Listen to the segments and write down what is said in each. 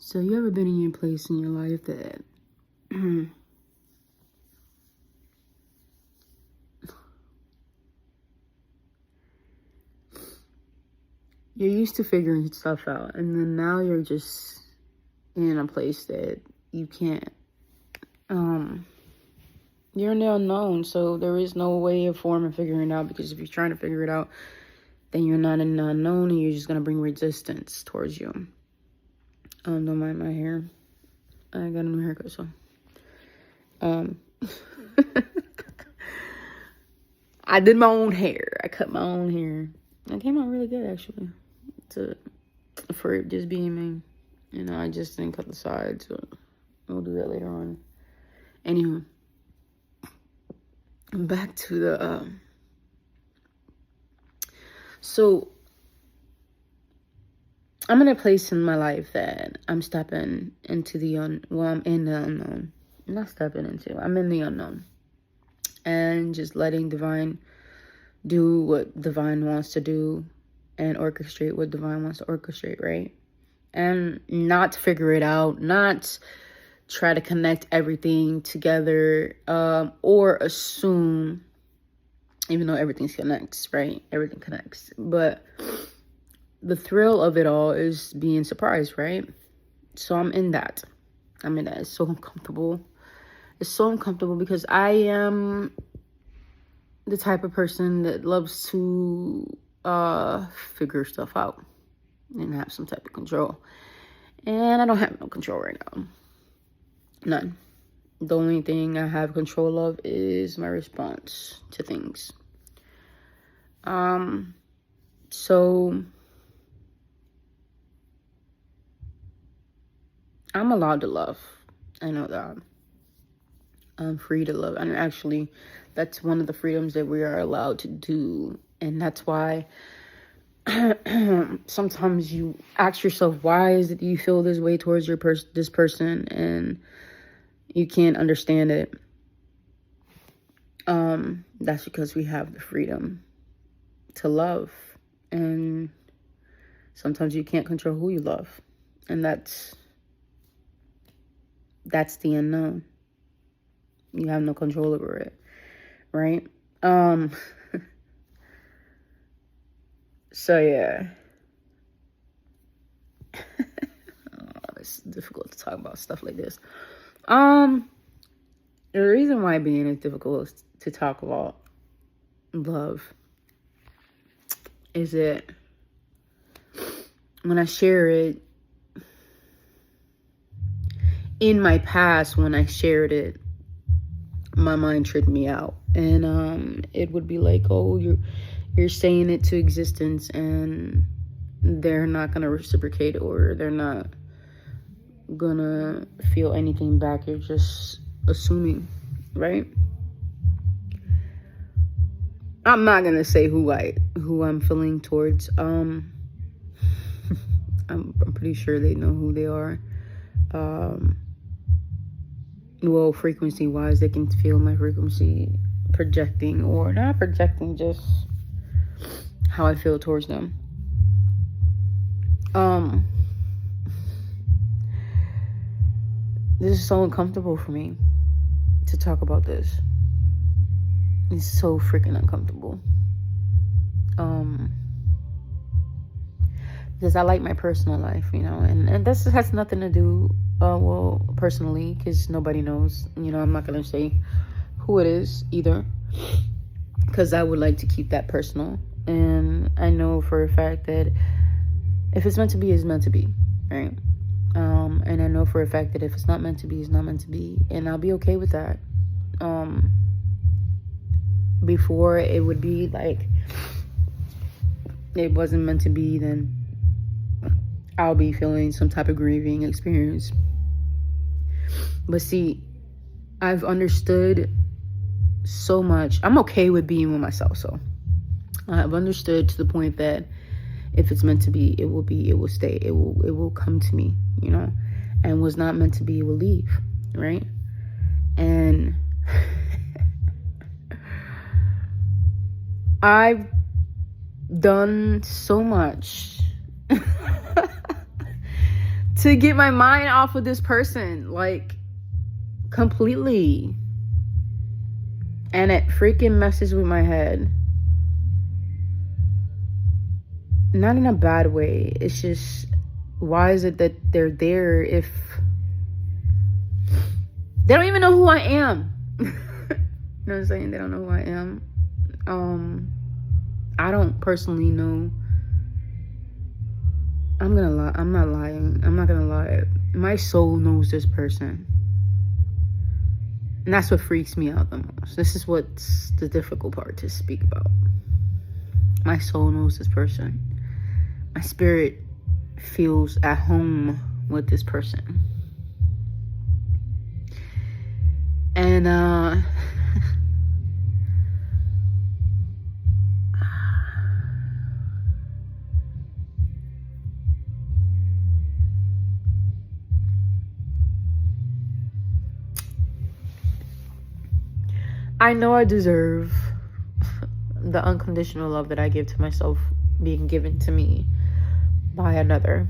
So you ever been in your place in your life that you're used to figuring stuff out, and then now you're just in a place that you can't, you're in the unknown, so there is no way of form of figuring it out, because if you're trying to figure it out, then you're not in the unknown, and you're just going to bring resistance towards you. Don't mind my hair. I got a new haircut, so. I did my own hair. I cut my own hair. It came out really good, actually. For it just being me. You know, I just didn't cut the sides, so we'll do that later on. Anywho, back to the, so I'm in a place in my life that I'm stepping into I'm in the unknown. I'm not stepping into, I'm in the unknown. And just letting divine do what divine wants to do and orchestrate what divine wants to orchestrate, right? And not figure it out, not try to connect everything together, or assume, even though everything connects, right? Everything connects. But the thrill of it all is being surprised, right? So I'm in that. It's so uncomfortable. It's so uncomfortable because I am the type of person that loves to figure stuff out and have some type of control. And I don't have no control right now. None. The only thing I have control of is my response to things. So I'm allowed to love. I know that. I'm free to love. And actually, that's one of the freedoms that we are allowed to do. And that's why sometimes you ask yourself, why is it you feel this way towards this person, and you can't understand it. That's because we have the freedom to love. And sometimes you can't control who you love. And that's the unknown. You have no control over it, right? So yeah. It's difficult to talk about stuff like this. The reason why being is difficult to talk about love is that when I share it, in my past, when I shared it, my mind tricked me out, and it would be like, oh, you're saying it to existence, and they're not gonna reciprocate, or they're not gonna feel anything back. You're just assuming, right? I'm not gonna say who I'm feeling towards. I'm pretty sure they know who they are. Well, frequency wise, they can feel my frequency projecting, or not projecting, just how I feel towards them. This is so uncomfortable for me to talk about this. It's so freaking uncomfortable. Because I like my personal life, you know, and this has nothing to do, personally, because nobody knows, you know. I'm not going to say who it is either, because I would like to keep that personal. And I know for a fact that if it's meant to be, it's meant to be, right? And I know for a fact that if it's not meant to be, it's not meant to be. And I'll be okay with that. Before it would be like, it wasn't meant to be, then I'll be feeling some type of grieving experience. But see, I've understood so much. I'm okay with being with myself, so I've understood to the point that if it's meant to be, it will be, it will stay, it will come to me, you know. And what's not meant to be, it will leave, right? And I've done so much to get my mind off of this person, like, completely. And it freaking messes with my head. Not in a bad way. It's just, why is it that they're there if they don't even know who I am? You know what I'm saying? They don't know who I am. I don't personally know. I'm gonna lie. I'm not lying. I'm not gonna lie. My soul knows this person. And that's what freaks me out the most. This is what's the difficult part to speak about. My soul knows this person. My spirit feels at home with this person. And I know I deserve the unconditional love that I give to myself being given to me by another.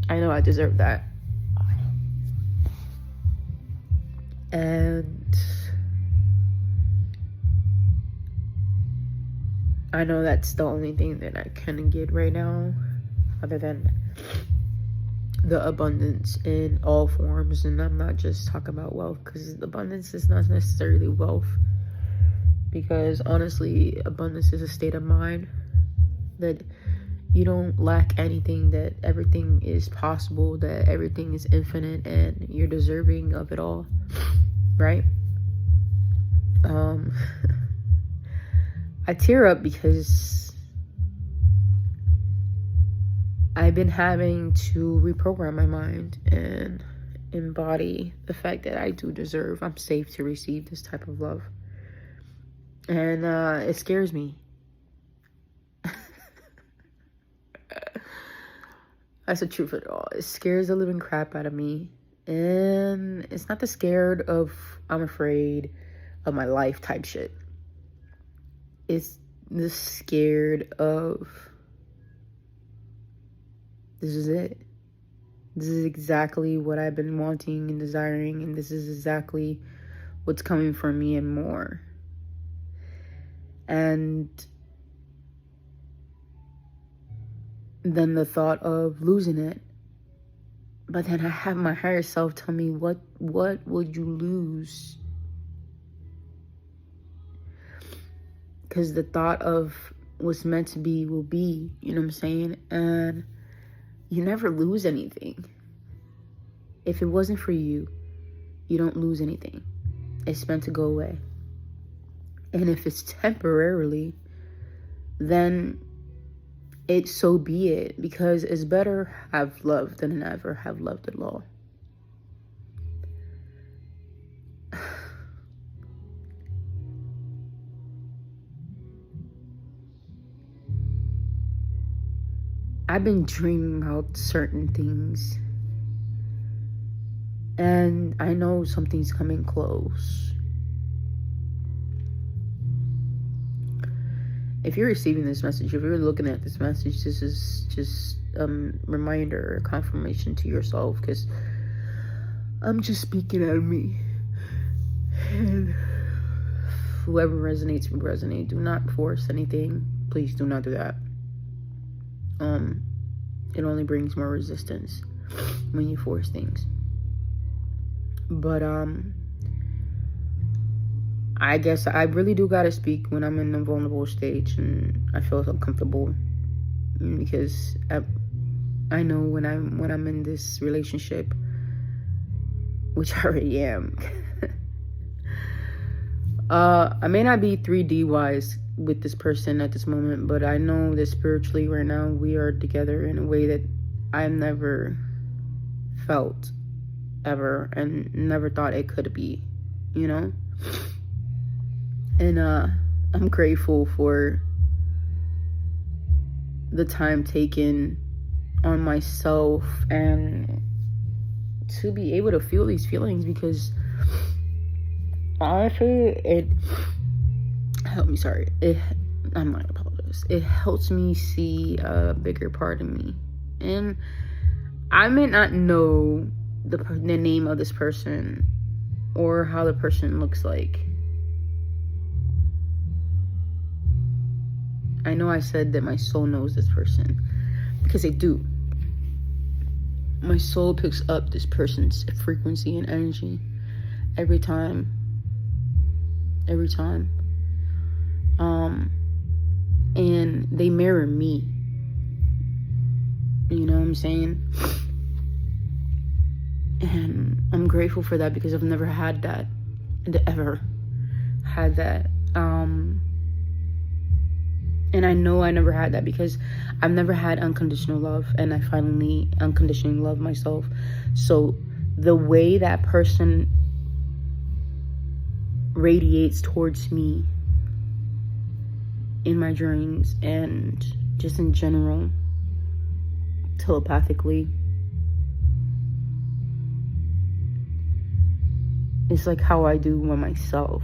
I know I deserve that. And I know that's the only thing that I can get right now, other than the abundance in all forms. And I'm not just talking about wealth, because abundance is not necessarily wealth, because honestly, abundance is a state of mind, that you don't lack anything, that everything is possible, that everything is infinite, and you're deserving of it all, right? I tear up because I've been having to reprogram my mind and embody the fact that I do deserve, I'm safe to receive this type of love. And it scares me. That's the truth of it all. It scares the living crap out of me. And it's not the scared of I'm afraid of my life type shit. It's the scared of this is it. This is exactly what I've been wanting and desiring, and this is exactly what's coming for me and more. And then the thought of losing it. But then I have my higher self tell me, what would you lose? Because the thought of what's meant to be will be, you know what I'm saying? And you never lose anything. If it wasn't for you, you don't lose anything. It's meant to go away. And if it's temporarily, then it's so be it. Because it's better have loved than never have loved at all. I've been dreaming about certain things. And I know something's coming close. If you're receiving this message, if you're looking at this message, this is just a reminder, a confirmation to yourself, because I'm just speaking out of me. And whoever resonates will resonate. Do not force anything. Please do not do that. It only brings more resistance when you force things. But I guess I really do gotta speak when I'm in a vulnerable stage and I feel uncomfortable, because I know when I'm in this relationship, which I already am. I may not be 3D wise with this person at this moment, but I know that spiritually right now we are together in a way that I've never felt ever and never thought it could be, you know? And I'm grateful for the time taken on myself and to be able to feel these feelings, because honestly, I'm not apologize. It helps me see a bigger part of me. And I may not know the name of this person or how the person looks like. I know I said that my soul knows this person, because they do. My soul picks up this person's frequency and energy every time. And they mirror me. You know what I'm saying? And I'm grateful for that, because I've never had that. Ever had that. And I know I never had that because I've never had unconditional love, and I finally unconditionally love myself. So the way that person radiates towards me in my dreams and just in general, telepathically, it's like how I do with myself.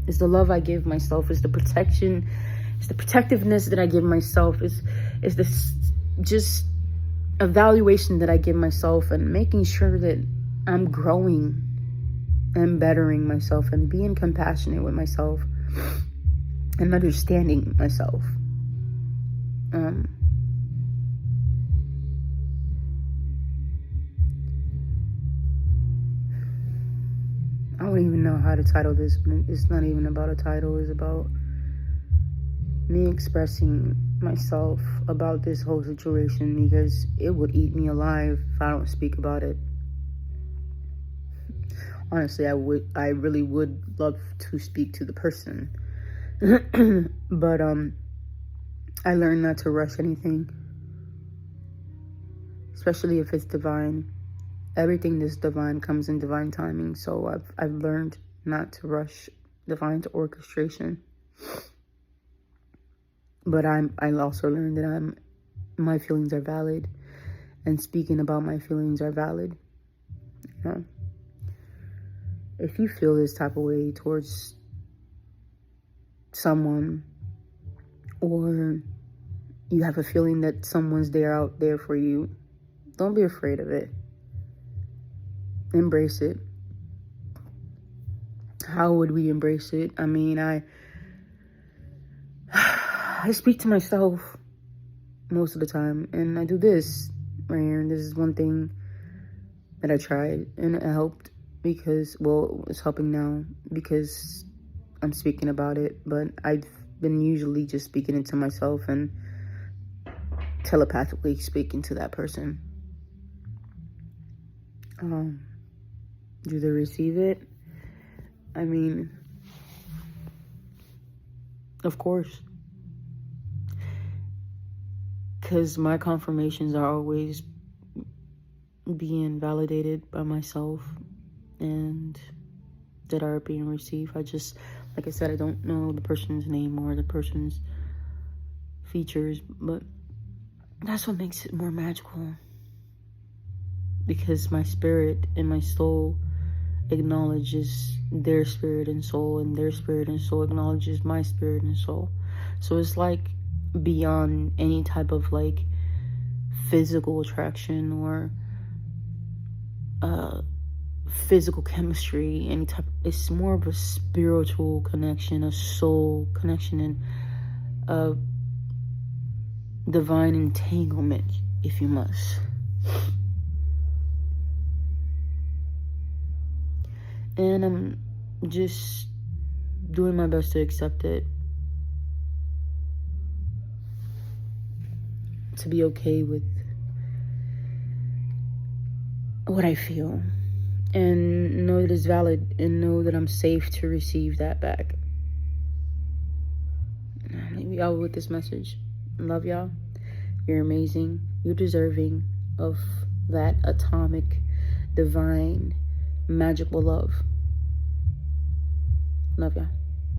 It's the love I give myself. It's the protection. It's the protectiveness that I give myself. It's this just evaluation that I give myself, and making sure that I'm growing and bettering myself and being compassionate with myself and understanding myself. I don't even know how to title this, but it's not even about a title. It's about me expressing myself about this whole situation, because it would eat me alive if I don't speak about it. Honestly, I really would love to speak to the person. But I learned not to rush anything, especially if it's divine. Everything that's divine comes in divine timing. So I've learned not to rush divine orchestration. But I also learned that my feelings are valid, and speaking about my feelings are valid. You know? If you feel this type of way towards someone, or you have a feeling that someone's out there for you, don't be afraid of it. Embrace it. How would we embrace it? I mean, I speak to myself most of the time, and I do this right here. And this is one thing that I tried, and it helped, because, well, it's helping now because I'm speaking about it. But I've been usually just speaking it to myself and telepathically speaking to that person. Do they receive it? I mean, of course. Because my confirmations are always being validated by myself, and that are being received. I just, like I said, I don't know the person's name or the person's features, but that's what makes it more magical. Because my spirit and my soul acknowledges their spirit and soul, and their spirit and soul acknowledges my spirit and soul. So it's like beyond any type of like physical attraction or physical chemistry, any type. It's more of a spiritual connection, a soul connection, and a divine entanglement, if you must. And I'm just doing my best to accept it, to be okay with what I feel, and know that it's valid, and know that I'm safe to receive that back. I'll leave y'all with this message. Love y'all. You're amazing. You're deserving of that atomic, divine, magical love. Love y'all.